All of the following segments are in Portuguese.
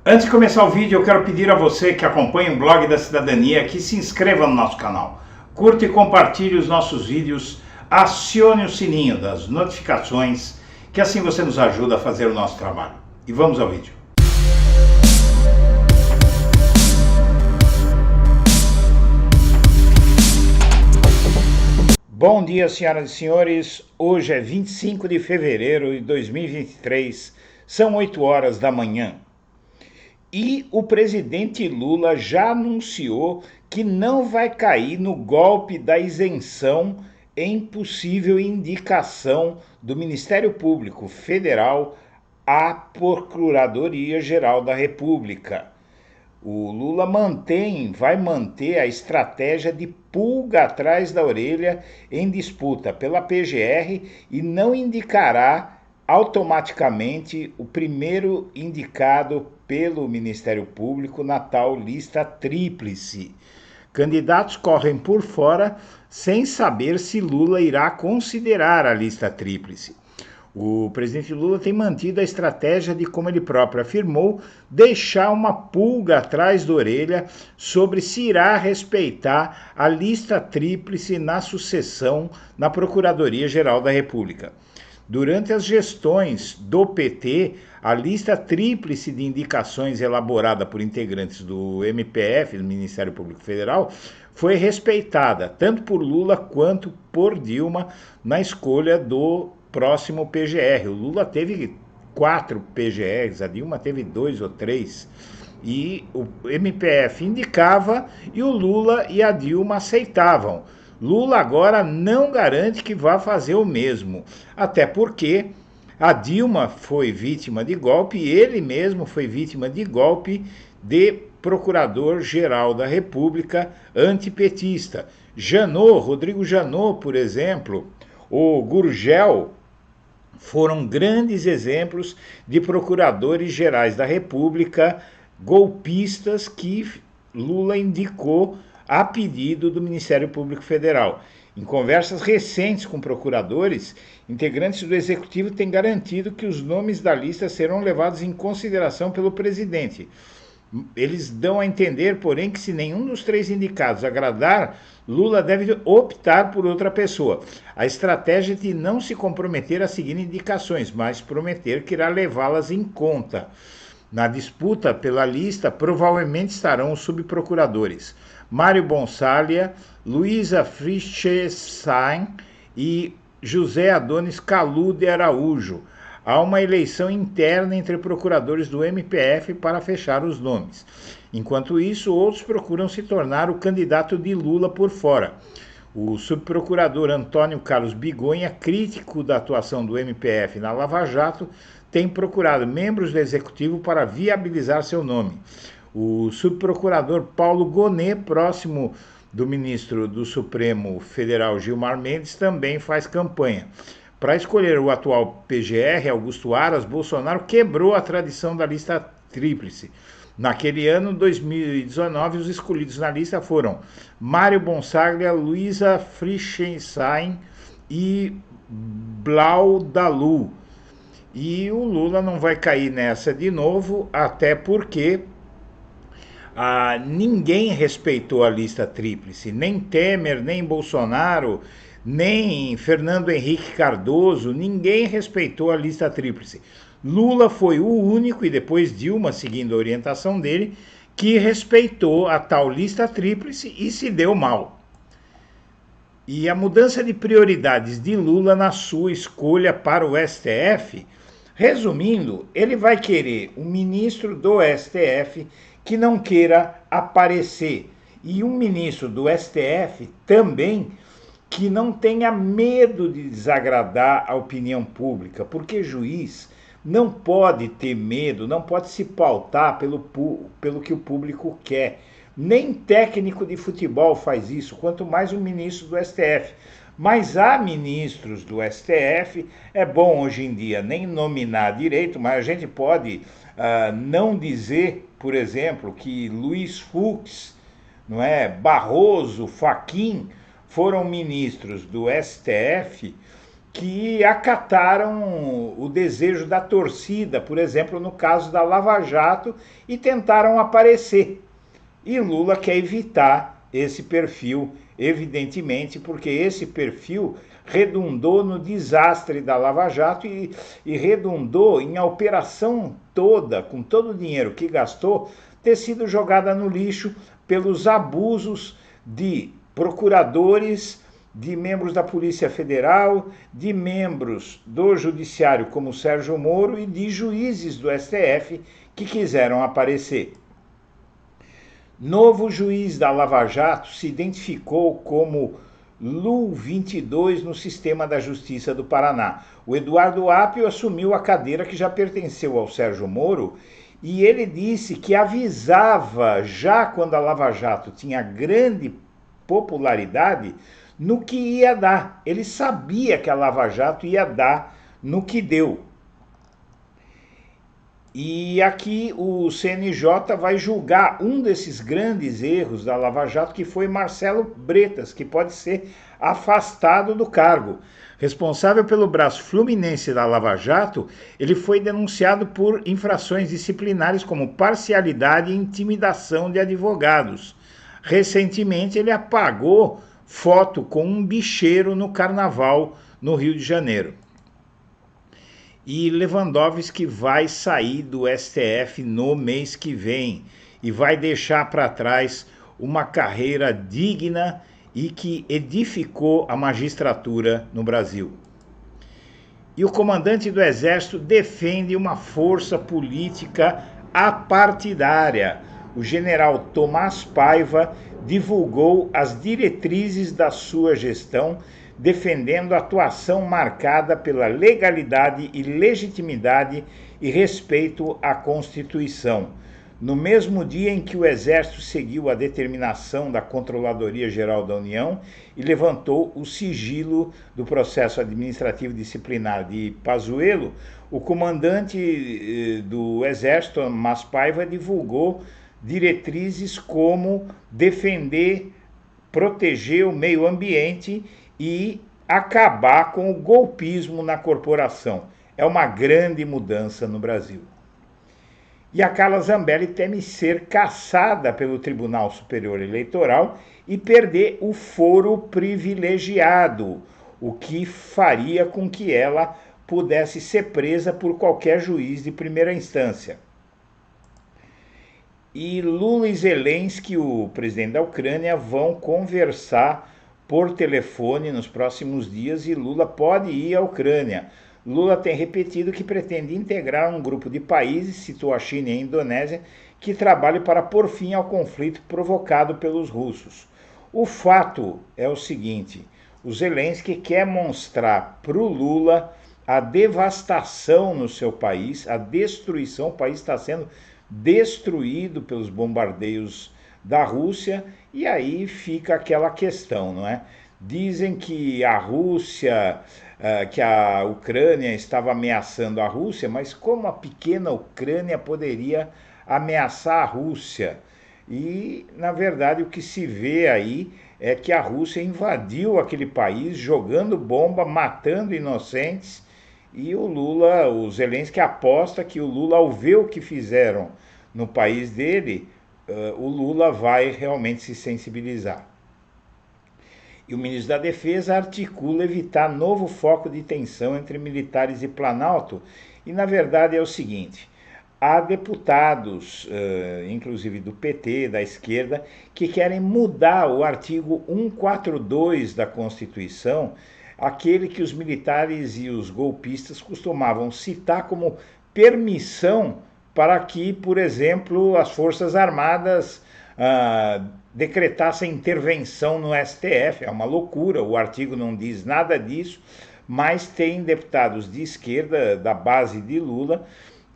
Antes de começar o vídeo, eu quero pedir a você que acompanha o Blog da Cidadania que se inscreva no nosso canal, curta e compartilhe os nossos vídeos, acione o sininho das notificações, que assim você nos ajuda a fazer o nosso trabalho. E vamos ao vídeo. Bom dia, senhoras e senhores. Hoje é 25 de fevereiro de 2023, são 8 horas da manhã. E o presidente Lula já anunciou que não vai cair no golpe da isenção em possível indicação do Ministério Público Federal à Procuradoria-Geral da República. O Lula vai manter a estratégia de pulga atrás da orelha em disputa pela PGR e não indicará automaticamente o primeiro indicado pelo Ministério Público na tal lista tríplice. Candidatos correm por fora sem saber se Lula irá considerar a lista tríplice. O presidente Lula tem mantido a estratégia de, como ele próprio afirmou, deixar uma pulga atrás da orelha sobre se irá respeitar a lista tríplice na sucessão na Procuradoria-Geral da República. Durante as gestões do PT, a lista tríplice de indicações elaborada por integrantes do MPF, do Ministério Público Federal, foi respeitada tanto por Lula quanto por Dilma na escolha do próximo PGR. O Lula teve 4 PGRs, a Dilma teve 2 ou 3. E o MPF indicava e o Lula e a Dilma aceitavam. Lula agora não garante que vá fazer o mesmo, até porque a Dilma foi vítima de golpe e ele mesmo foi vítima de golpe de procurador-geral da República antipetista. Rodrigo Janot, por exemplo, o Gurgel, foram grandes exemplos de procuradores gerais da República golpistas que Lula indicou a pedido do Ministério Público Federal. Em conversas recentes com procuradores, integrantes do Executivo têm garantido que os nomes da lista serão levados em consideração pelo presidente. Eles dão a entender, porém, que se nenhum dos 3 indicados agradar, Lula deve optar por outra pessoa. A estratégia é de não se comprometer a seguir indicações, mas prometer que irá levá-las em conta. Na disputa pela lista, provavelmente estarão os subprocuradores Mário Bonsalha, Luísa Frischesheim e José Adonis Calu de Araújo. Há uma eleição interna entre procuradores do MPF para fechar os nomes. Enquanto isso, outros procuram se tornar o candidato de Lula por fora. O subprocurador Antônio Carlos Bigonha, crítico da atuação do MPF na Lava Jato, tem procurado membros do Executivo para viabilizar seu nome. O subprocurador Paulo Gonet, próximo do ministro do Supremo Federal Gilmar Mendes, também faz campanha. Para escolher o atual PGR, Augusto Aras, Bolsonaro quebrou a tradição da lista tríplice. Naquele ano, 2019, os escolhidos na lista foram Mário Bonsalha, Luísa Frischesheim e Blau Dalu. E o Lula não vai cair nessa de novo, até porque ninguém respeitou a lista tríplice, nem Temer, nem Bolsonaro, nem Fernando Henrique Cardoso, ninguém respeitou a lista tríplice. Lula foi o único, e depois Dilma, seguindo a orientação dele, que respeitou a tal lista tríplice e se deu mal. E a mudança de prioridades de Lula na sua escolha para o STF, resumindo, ele vai querer um ministro do STF que não queira aparecer, e um ministro do STF também que não tenha medo de desagradar a opinião pública, porque juiz não pode ter medo, não pode se pautar pelo que o público quer. Nem técnico de futebol faz isso, quanto mais um ministro do STF. Mas há ministros do STF, é bom hoje em dia nem nominar direito, mas a gente pode não dizer, por exemplo, que Luiz Fux, Barroso, Fachin foram ministros do STF que acataram o desejo da torcida, por exemplo, no caso da Lava Jato, e tentaram aparecer. E Lula quer evitar esse perfil, evidentemente, porque esse perfil redundou no desastre da Lava Jato e redundou em a operação toda, com todo o dinheiro que gastou, ter sido jogada no lixo pelos abusos de procuradores, de membros da Polícia Federal, de membros do Judiciário como Sérgio Moro e de juízes do STF que quiseram aparecer. Novo juiz da Lava Jato se identificou como Lu 22 no sistema da Justiça do Paraná. O Eduardo Apio assumiu a cadeira que já pertenceu ao Sérgio Moro e ele disse que avisava, já quando a Lava Jato tinha grande popularidade, no que ia dar. Ele sabia que a Lava Jato ia dar no que deu. E aqui o CNJ vai julgar um desses grandes erros da Lava Jato, que foi Marcelo Bretas, que pode ser afastado do cargo. Responsável pelo braço fluminense da Lava Jato, ele foi denunciado por infrações disciplinares como parcialidade e intimidação de advogados. Recentemente ele apagou foto com um bicheiro no carnaval no Rio de Janeiro. E Lewandowski vai sair do STF no mês que vem e vai deixar para trás uma carreira digna e que edificou a magistratura no Brasil. E o comandante do Exército defende uma força política apartidária. O general Tomás Paiva divulgou as diretrizes da sua gestão, defendendo a atuação marcada pela legalidade e legitimidade e respeito à Constituição. No mesmo dia em que o Exército seguiu a determinação da Controladoria Geral da União e levantou o sigilo do processo administrativo disciplinar de Pazuello, o comandante do Exército, Tomás Paiva, divulgou diretrizes como defender, proteger o meio ambiente e acabar com o golpismo na corporação. É uma grande mudança no Brasil. E a Carla Zambelli teme ser cassada pelo Tribunal Superior Eleitoral e perder o foro privilegiado, o que faria com que ela pudesse ser presa por qualquer juiz de primeira instância. E Lula e Zelensky, o presidente da Ucrânia, vão conversar por telefone nos próximos dias e Lula pode ir à Ucrânia. Lula tem repetido que pretende integrar um grupo de países, citou a China e a Indonésia, que trabalhe para pôr fim ao conflito provocado pelos russos. O fato é o seguinte: o Zelensky quer mostrar para o Lula a devastação no seu país, a destruição. O país está sendo destruído pelos bombardeios da Rússia, e aí fica aquela questão, não é? Dizem que a Rússia, que a Ucrânia estava ameaçando a Rússia, mas como a pequena Ucrânia poderia ameaçar a Rússia? E, na verdade, o que se vê aí é que a Rússia invadiu aquele país, jogando bomba, matando inocentes, e o Zelensky aposta que o Lula, ao ver o que fizeram no país dele, o Lula vai realmente se sensibilizar. E o ministro da Defesa articula evitar novo foco de tensão entre militares e Planalto. E, na verdade, é o seguinte: há deputados, inclusive do PT, da esquerda, que querem mudar o artigo 142 da Constituição, aquele que os militares e os golpistas costumavam citar como permissão para que, por exemplo, as Forças Armadas decretassem intervenção no STF. É uma loucura, o artigo não diz nada disso, mas tem deputados de esquerda, da base de Lula,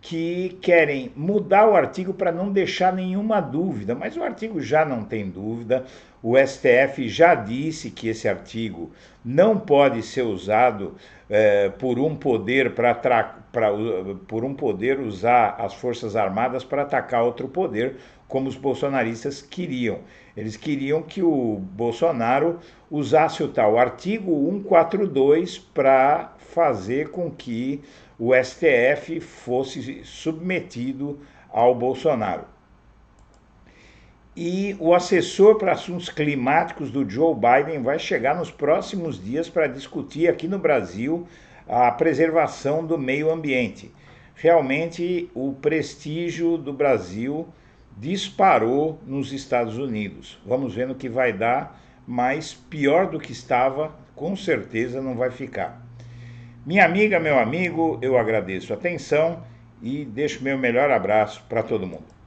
que querem mudar o artigo para não deixar nenhuma dúvida, mas o artigo já não tem dúvida. O STF já disse que esse artigo não pode ser usado por um poder por um poder usar as Forças Armadas para atacar outro poder, como os bolsonaristas queriam. Eles queriam que o Bolsonaro usasse o tal artigo 142 para fazer com que o STF fosse submetido ao Bolsonaro. E o assessor para assuntos climáticos do Joe Biden vai chegar nos próximos dias para discutir aqui no Brasil a preservação do meio ambiente. Realmente o prestígio do Brasil disparou nos Estados Unidos. Vamos ver no que vai dar, mas pior do que estava, com certeza não vai ficar. Minha amiga, meu amigo, eu agradeço a atenção e deixo meu melhor abraço para todo mundo.